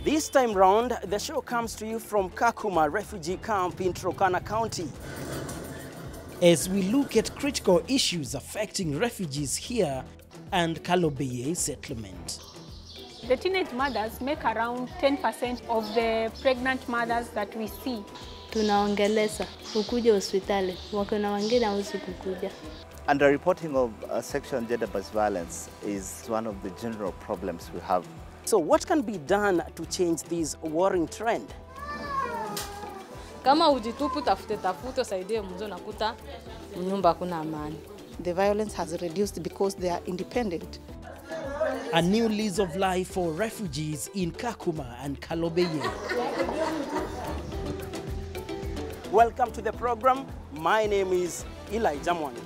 This time round, the show comes to you from Kakuma refugee camp in Turkana County. As we look at critical issues affecting refugees here and Kalobeyei settlement. The teenage mothers make around 10% of the pregnant mothers that we see. Tunaongeleza ukuja hospitali, wako na wengine hawezi kukuja. Underreporting of sexual and gender-based violence is one of the general problems we have. So what can be done to change this worrying trend? Kama ujitupu tafute saidie mzo nakuta nyumba kuna amani. The violence has reduced because they are independent. A new lease of life for refugees in Kakuma and Kalobeyei. Welcome to the program. My name is Chamwada.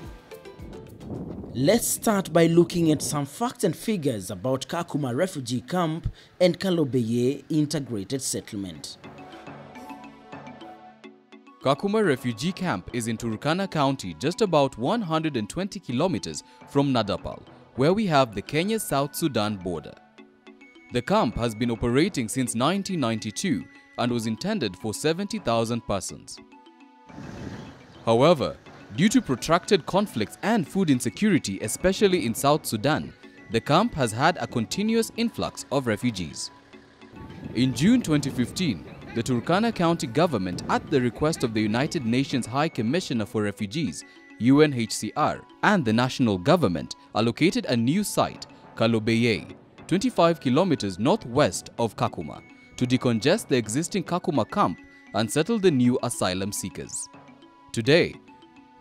Let's start by looking at some facts and figures about Kakuma refugee camp and Kalobeyei integrated settlement. Kakuma refugee camp is in Turkana County, just about 120 kilometers from Nadapal, where we have the Kenya-South Sudan border. The camp has been operating since 1992 and was intended for 70,000 persons. However, due to protracted conflicts and food insecurity, especially in South Sudan, the camp has had a continuous influx of refugees. In June 2015, the Turkana County government, at the request of the United Nations High Commissioner for Refugees, UNHCR, and the national government, allocated a new site, Kalobeyei, 25 kilometers northwest of Kakuma, to decongest the existing Kakuma camp and settle the new asylum seekers. Today,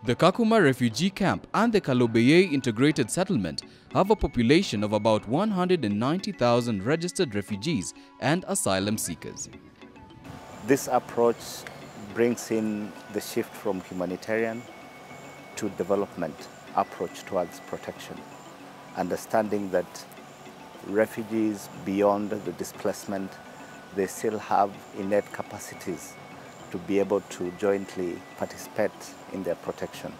the Kakuma refugee camp and the Kalobeyei integrated settlement have a population of about 190,000 registered refugees and asylum seekers. This approach brings in the shift from humanitarian to development approach towards protection, understanding that refugees beyond the displacement, they still have innate capacities to be able to jointly participate in their protection.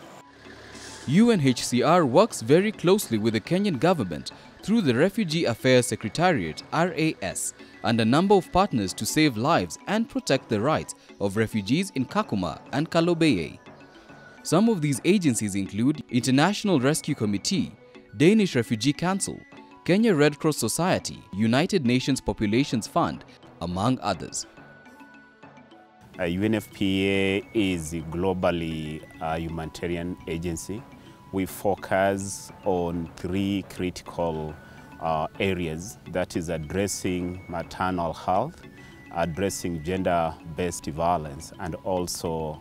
UNHCR works very closely with the Kenyan government through the Refugee Affairs Secretariat (RAS) and a number of partners to save lives and protect the rights of refugees in Kakuma and Kalobeyei. Some of these agencies include International Rescue Committee, Danish Refugee Council, Kenya Red Cross Society, United Nations Populations Fund, among others. UNFPA is a globally humanitarian agency. We focus on three critical areas, that is addressing maternal health, addressing gender-based violence, and also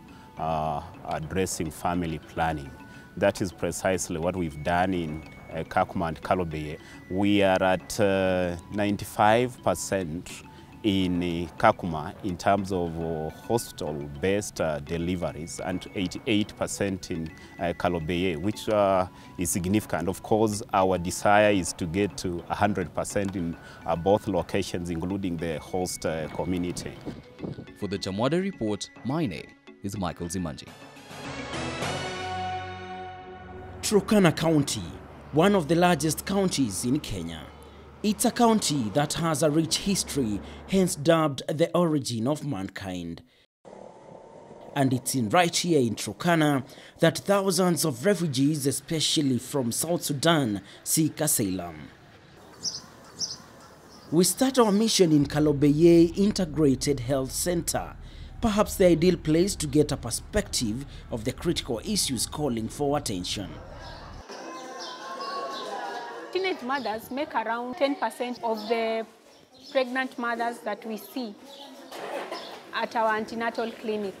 addressing family planning. That is precisely what we've done in Kakuma and Kalobeyei. We are at 95% in Kakuma in terms of hospital-based deliveries and 88% in Kalobeyei, which is significant. Of course, our desire is to get to 100% in both locations, including the host community. For the Chamwada report, my name is Michael Zimanji. Turkana County, one of the largest counties in Kenya. It's a county that has a rich history, hence dubbed the origin of mankind. And it's right here in Turkana that thousands of refugees, especially from South Sudan, seek asylum. We start our mission in Kalobeyei Integrated Health Center, perhaps the ideal place to get a perspective of the critical issues calling for attention. Teenage mothers make around 10% of the pregnant mothers that we see at our antenatal clinic.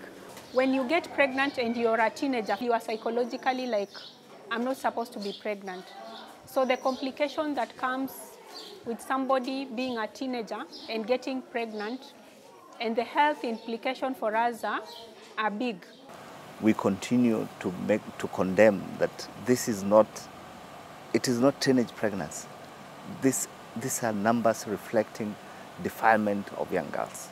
When you get pregnant and you're a teenager, you are psychologically like, I'm not supposed to be pregnant. So the complication that comes with somebody being a teenager and getting pregnant and the health implication for us are big. We continue to condemn that this is not, it is not teenage pregnancy. These are numbers reflecting defilement of young girls.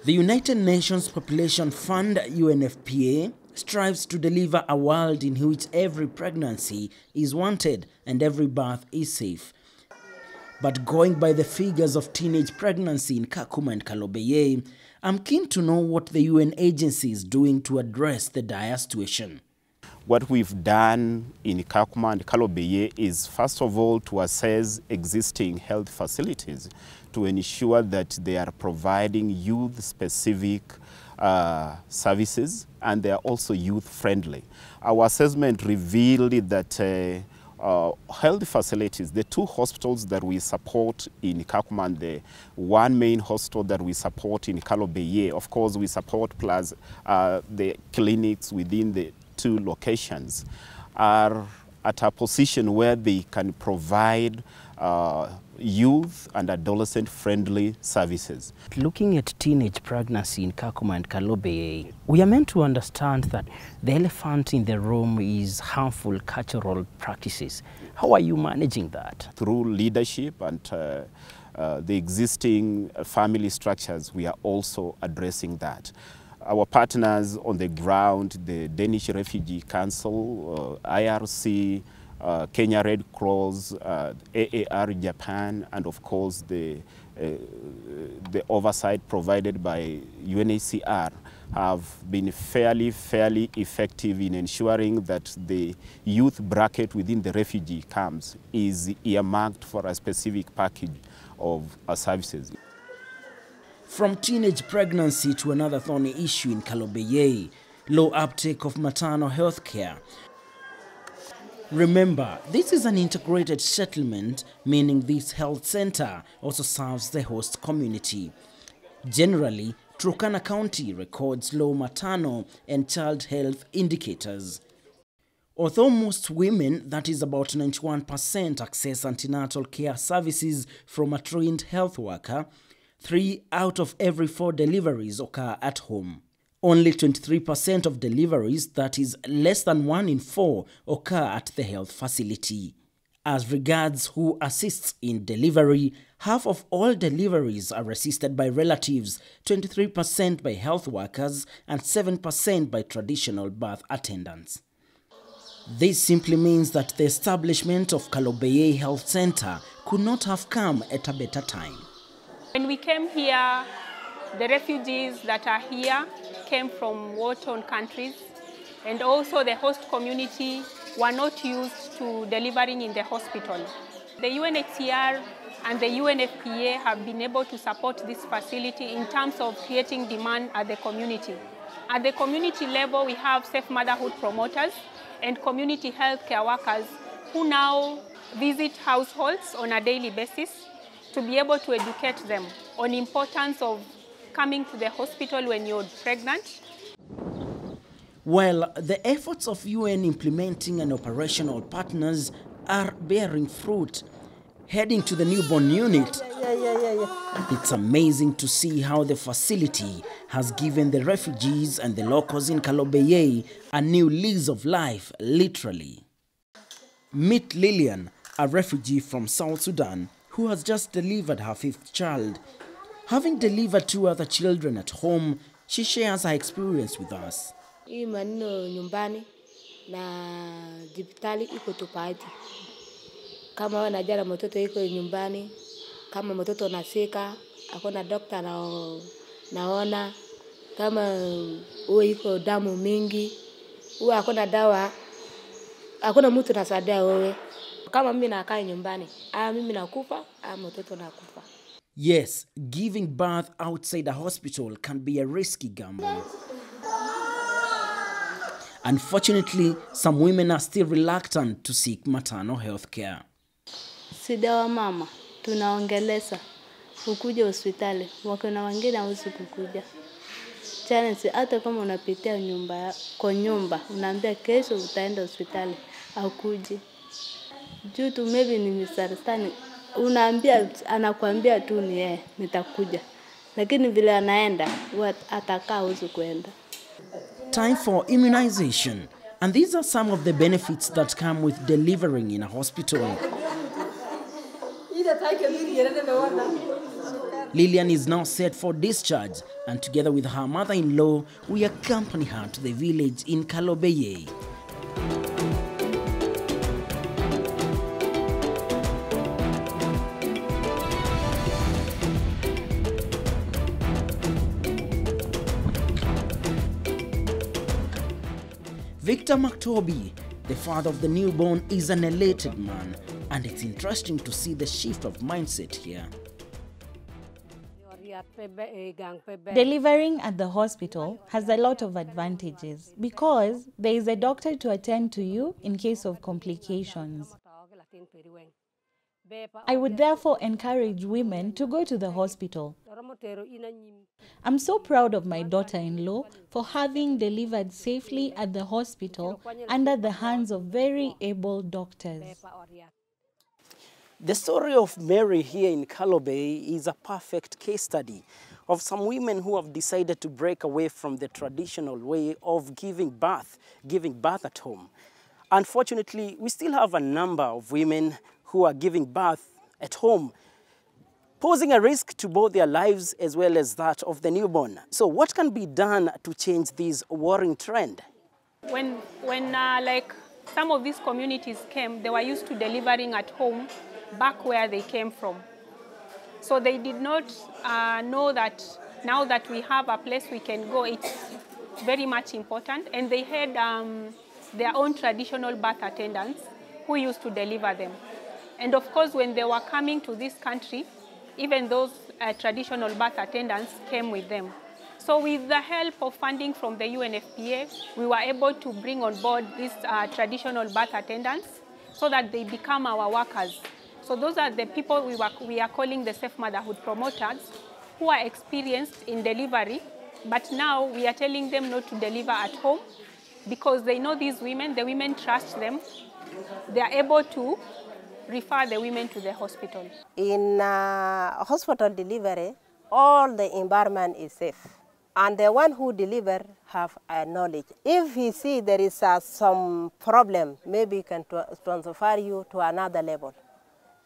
The United Nations Population Fund, UNFPA, strives to deliver a world in which every pregnancy is wanted and every birth is safe. But going by the figures of teenage pregnancy in Kakuma and Kalobeyei, I'm keen to know what the UN agency is doing to address the dire situation. What we've done in Kakuma and Kalobeyei is, first of all, to assess existing health facilities to ensure that they are providing youth-specific services and they are also youth-friendly. Our assessment revealed that health facilities, the two hospitals that we support in Kakuma and the one main hospital that we support in Kalobeyei, of course we support plus the clinics within the two locations, are at a position where they can provide youth and adolescent-friendly services. Looking at teenage pregnancy in Kakuma and Kalobeyei, we are meant to understand that the elephant in the room is harmful cultural practices. How are you managing that? Through leadership and the existing family structures, we are also addressing that. Our partners on the ground, the Danish Refugee Council, IRC, Kenya Red Cross, AAR Japan, and of course the oversight provided by UNHCR have been fairly effective in ensuring that the youth bracket within the refugee camps is earmarked for a specific package of services. From teenage pregnancy to another thorny issue in Kalobeyei, low uptake of maternal health care. Remember, this is an integrated settlement, meaning this health center also serves the host community. Generally, Turkana County records low maternal and child health indicators. Although most women, that is about 91%, access antenatal care services from a trained health worker, 3 out of every 4 deliveries occur at home. Only 23% of deliveries, that is less than 1 in 4, occur at the health facility. As regards who assists in delivery, half of all deliveries are assisted by relatives, 23% by health workers, and 7% by traditional birth attendants. This simply means that the establishment of Kalobeyei Health Center could not have come at a better time. When we came here, the refugees that are here came from war-torn countries, and also the host community were not used to delivering in the hospital. The UNHCR and the UNFPA have been able to support this facility in terms of creating demand at the community. At the community level, we have safe motherhood promoters and community healthcare workers who now visit households on a daily basis to be able to educate them on the importance of coming to the hospital when you're pregnant. Well, the efforts of UN implementing and operational partners are bearing fruit. Heading to the newborn unit, it's amazing to see how the facility has given the refugees and the locals in Kalobeyei a new lease of life, literally. Meet Lillian, a refugee from South Sudan who has just delivered her 5th child. Having delivered 2 other children at home, she shares her experience with us. Hii maneno nyumbani na hospitali iko tofauti. Kama wanajala mtoto iko nyumbani, kama mtoto anasika, hakuna daktari naona, kama uwe iko damu mingi, uwe hakuna dawa, hakuna mtu anasaidia wewe. Kama mimi nakaa nyumbani, mimi nakufa, mtoto nakufa. Yes, giving birth outside a hospital can be a risky gamble. Unfortunately, some women are still reluctant to seek maternal health care. Sida wa mama, tunaongeleza ukuje hospitali, wakona wengine hawezi kukuja. Challenge, hata kama unapitia kwa nyumba, unaambia kesho utaenda hospitali, hakuji. Due to maybe ni misunderstanding, anakuambia tu ni yeye nitakuja, lakini vile anaenda atakaa huwezi kuenda. Time for immunization, and these are some of the benefits that come with delivering in a hospital. Lillian is now set for discharge, and together with her mother-in-law, we accompany her to the village in Kalobeyei. Victor Maktobi, the father of the newborn, is an elated man, and it's interesting to see the shift of mindset here. Delivering at the hospital has a lot of advantages because there is a doctor to attend to you in case of complications. I would therefore encourage women to go to the hospital. I'm so proud of my daughter-in-law for having delivered safely at the hospital under the hands of very able doctors. The story of Mary here in Kalobeyei is a perfect case study of some women who have decided to break away from the traditional way of giving birth at home. Unfortunately, we still have a number of women who are giving birth at home, posing a risk to both their lives as well as that of the newborn. So what can be done to change this worrying trend? When like some of these communities came, they were used to delivering at home back where they came from. So they did not know that now that we have a place we can go, it's very much important. And they had their own traditional birth attendants who used to deliver them. And of course, when they were coming to this country, even those traditional birth attendants came with them. So with the help of funding from the UNFPA, we were able to bring on board these traditional birth attendants so that they become our workers. So those are the people we are calling the safe motherhood promoters who are experienced in delivery, but now we are telling them not to deliver at home because they know these women, the women trust them. They are able to refer the women to the hospital. In hospital delivery, all the environment is safe. And the one who deliver have knowledge. If he see there is some problem, maybe he can transfer you to another level.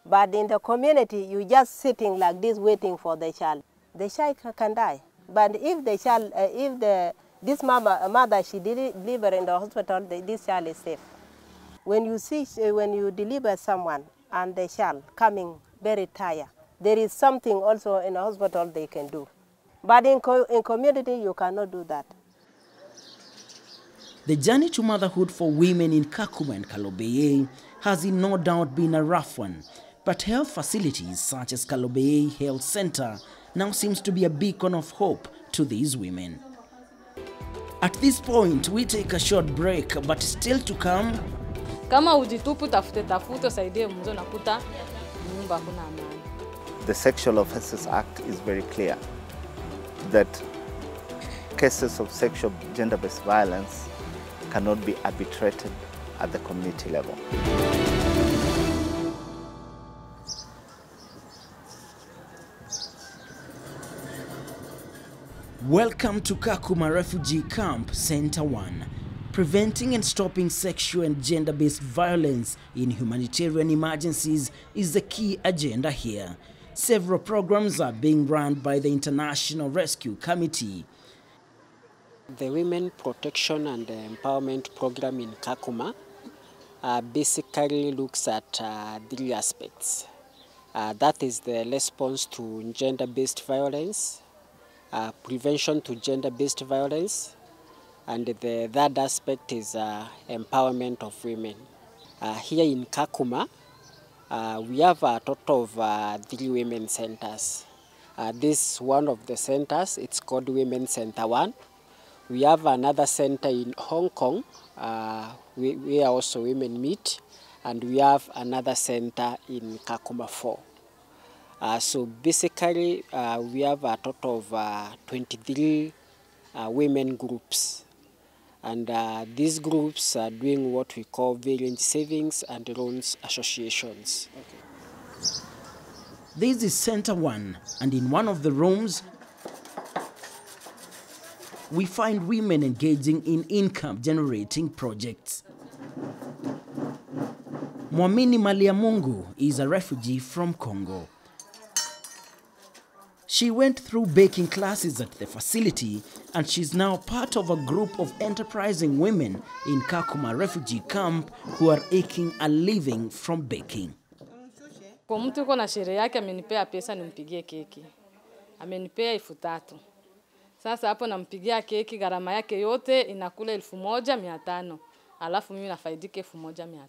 But in the community, you just sitting like this waiting for the child. The child can die. But if the child, this mother, she deliver in the hospital, this child is safe. When you deliver someone and the child coming very tired, there is something also in the hospital they can do. But in community, you cannot do that. The journey to motherhood for women in Kakuma and Kalobeyei has in no doubt been a rough one. But health facilities such as Kalobeyei Health Center now seems to be a beacon of hope to these women. At this point, we take a short break, but still to come. The Sexual Offences Act is very clear that cases of sexual gender-based violence cannot be arbitrated at the community level. Welcome to Kakuma Refugee Camp Center 1. Preventing and stopping sexual and gender-based violence in humanitarian emergencies is the key agenda here. Several programs are being run by the International Rescue Committee. The Women Protection and Empowerment Program in Kakuma basically looks at three aspects. That is the response to gender-based violence, prevention to gender-based violence, and the third aspect is empowerment of women. Here in Kakuma, we have a total of 3 women centers. This is one of the centers. It's called Women Center 1. We have another center in Hong Kong, where also women meet, and we have another center in Kakuma 4. So basically, we have a total of 23 women groups. And these groups are doing what we call variant savings and loans associations. Okay. This is Center 1, and in one of the rooms, we find women engaging in income-generating projects. Mwamini Maliamungu is a refugee from Congo. She went through baking classes at the facility, and she's now part of a group of enterprising women in Kakuma refugee camp who are making a living from baking. Kwa mtu yuko na sherehe yake amenipea pesa nimpigie keki. Amenipea 3,000. Sasa hapo nampigia keki, gharama yake yote inakula 1,500. alafu mimi nafaidike 1500.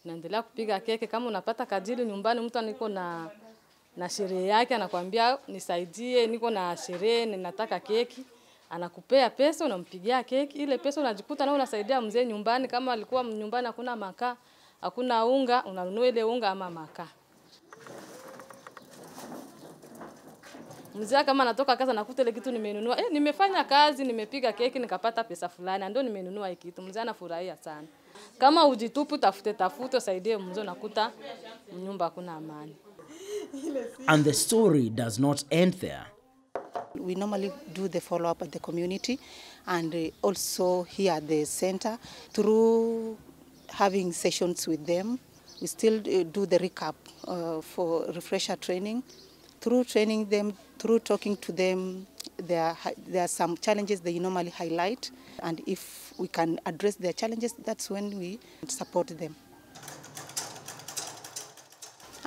Naendelea kupiga keki. Kama unapata kajili nyumbani, mtu aniko na sherehe yake anakuambia nisaidie, niko na sherehe ninataka keki, anakupea pesa, unampigia keki. Ile pesa unajikuta na unasaidia mzee nyumbani. Kama alikuwa nyumbani hakuna makaa, hakuna unga, unanunua ile unga ama makaa. Mzee kama anatoka kazi anakuta ile kitu nimenunua, nimefanya kazi, nimepiga keki nikapata pesa fulani, ndio nimenunua hiki kitu. Mzee anafurahia sana. Kama ujitupu tafute saidie mzee, nakuta nyumba kuna amani. And the story does not end there. We normally do the follow-up at the community and also here at the center. Through having sessions with them, we still do the recap for refresher training. Through training them, through talking to them, there are some challenges they normally highlight, and if we can address their challenges, that's when we support them.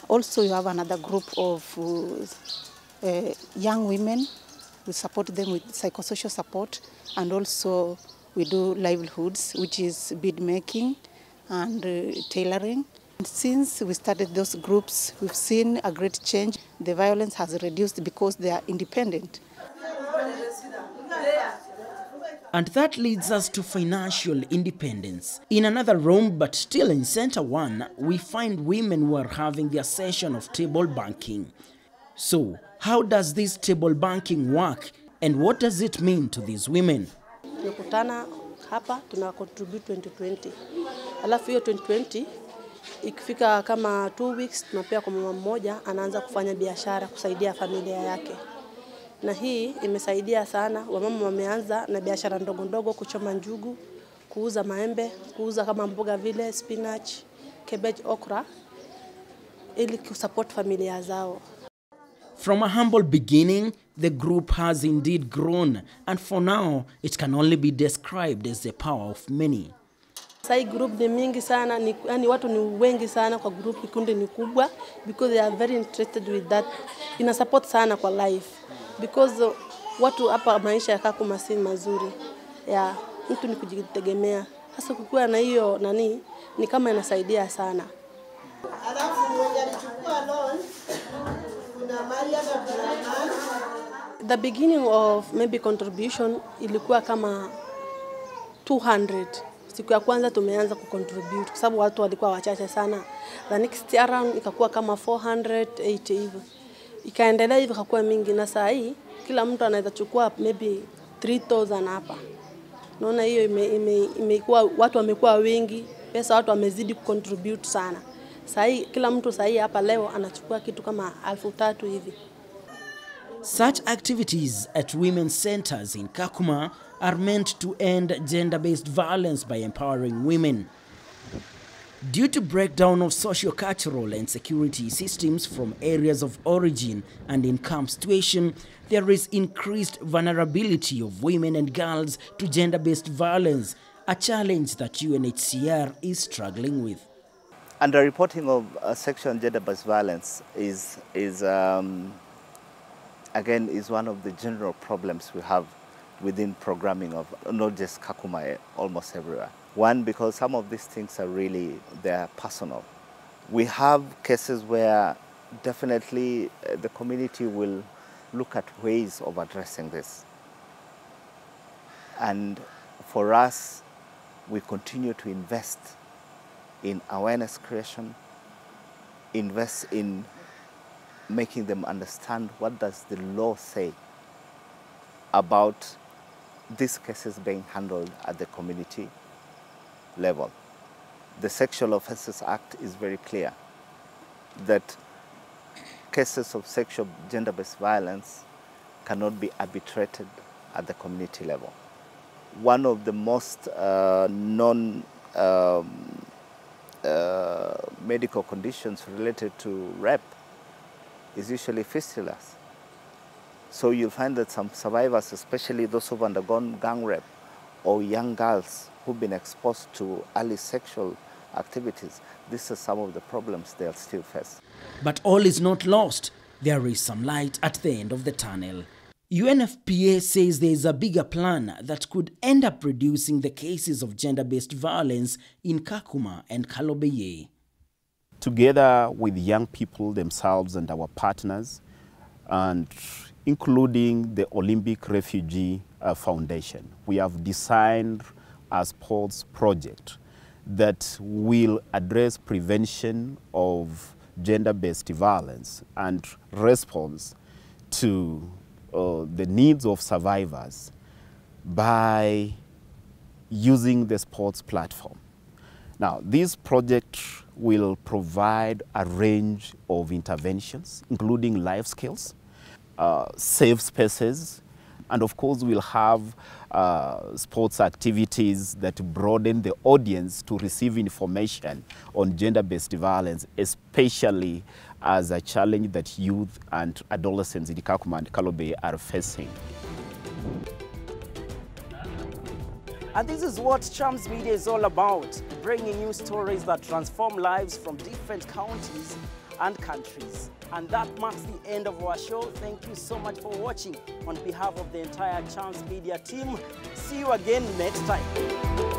Also, you have another group of young women. We support them with psychosocial support, and also we do livelihoods, which is bead making and tailoring. And since we started those groups, we've seen a great change. The violence has reduced because they are independent. And that leads us to financial independence. In another room, but still in Center 1, we find women who are having their session of table banking. So, how does this table banking work, and what does it mean to these women? Tunakutana hapa, tuna contribute 2020. Alafu hiyo 2020 ikifika kama 2 weeks tunapea kwa mama mmoja anaanza kufanya biashara kusaidia familia yake. Na hii imesaidia sana, wamama wameanza na biashara ndogo ndogo, kuchoma njugu, kuuza maembe, kuuza kama mboga vile spinach, cabbage, okra, ili kusupport familia zao. From a humble beginning, the group has indeed grown, and for now, it can only be described as the power of many. Sai group ni mingi sana, yani watu ni wengi sana kwa group, kikundi ni kubwa, because they are very interested with that. Ina support sana kwa life, because watu hapa maisha ya Kakuma si mazuri. Ya mtu ni kujitegemea. Sasa kukiwa na hiyo ni kama inasaidia sana. Alafu mmoja alichukua loan, kuna Maria na Brahman. The beginning of maybe contribution ilikuwa kama 200. Siku ya kwanza tumeanza kucontribute kwa sababu watu walikuwa wachache sana. The next round ikakuwa kama 480 hivi. Ikaendelea hivi ikakuwa mingi, na saa hii kila mtu anaweza chukua maybe 3000 hapa. Naona hiyo imekuwa watu wamekuwa wengi, pesa watu wamezidi kucontribute sana. Saa hii kila mtu saa hii hapa leo anachukua kitu kama 3000 hivi. Such activities at women's centers in Kakuma are meant to end gender-based violence by empowering women. Due to breakdown of socio-cultural and security systems from areas of origin and income situation, there is increased vulnerability of women and girls to gender-based violence, a challenge that UNHCR is struggling with. Underreporting of sexual and gender-based violence again, is one of the general problems we have within programming of not just Kakuma, almost everywhere. One, because some of these things are really, they're personal. We have cases where definitely the community will look at ways of addressing this. And for us, we continue to invest in awareness creation, invest in making them understand what does the law say about these cases being handled at the community level. The Sexual Offences Act is very clear that cases of sexual gender-based violence cannot be arbitrated at the community level. One of the most medical conditions related to rape is usually fistulas. So you'll find that some survivors, especially those who've undergone gang rape or young girls who've been exposed to early sexual activities, these are some of the problems they'll still face. But all is not lost. There is some light at the end of the tunnel. UNFPA says there is a bigger plan that could end up reducing the cases of gender-based violence in Kakuma and Kalobeyei. Together with young people themselves and our partners, and including the Olympic Refugee Foundation, we have designed a sports project that will address prevention of gender-based violence and response to the needs of survivors by using the sports platform. Now, this project will provide a range of interventions, including life skills, safe spaces, and of course we'll have sports activities that broaden the audience to receive information on gender-based violence, especially as a challenge that youth and adolescents in Kakuma and Kalobeyei are facing. And this is what Chams Media is all about, bringing you stories that transform lives from different counties and countries. And that marks the end of our show. Thank you so much for watching. On behalf of the entire Chams Media team, see you again next time.